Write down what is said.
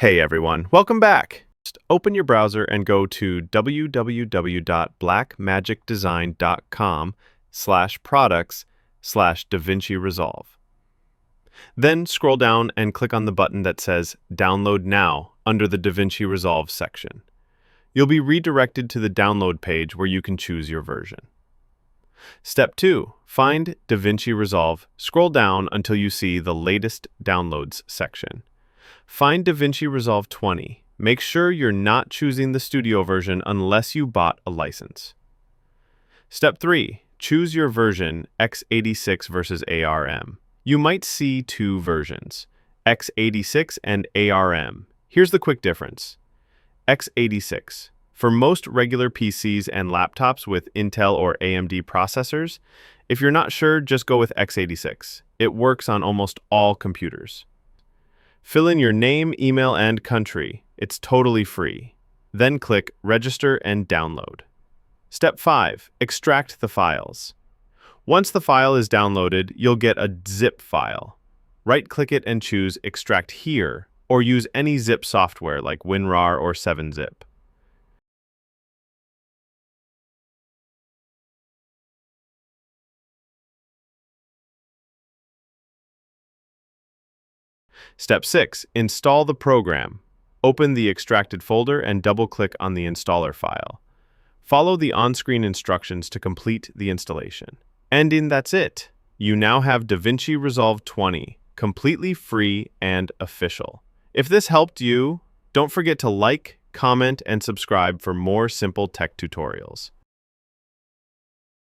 Hey everyone, welcome back. Just open your browser and go to www.blackmagicdesign.com/products/DaVinci Resolve. Then scroll down and click on the button that says Download Now under the DaVinci Resolve section. You'll be redirected to the download page where you can choose your version. Step 2. Find DaVinci Resolve. Scroll down until you see the Latest Downloads section. Find DaVinci Resolve 20. Make sure you're not choosing the studio version unless you bought a license. Step 3. Choose your version, x86 versus ARM. You might see two versions, x86 and ARM. Here's the quick difference. x86. For most regular PCs and laptops with Intel or AMD processors, if you're not sure, just go with x86. It works on almost all computers. Fill in your name, email, and country. It's totally free. Then click Register and Download. Step 5. Extract the files. Once the file is downloaded, you'll get a zip file. Right-click it and choose Extract Here, or use any zip software like WinRAR or 7-Zip. Step 6. Install the program. Open the extracted folder and double-click on the installer file. Follow the on-screen instructions to complete the installation. And that's it. You now have DaVinci Resolve 20, completely free and official. If this helped you, don't forget to like, comment, and subscribe for more simple tech tutorials.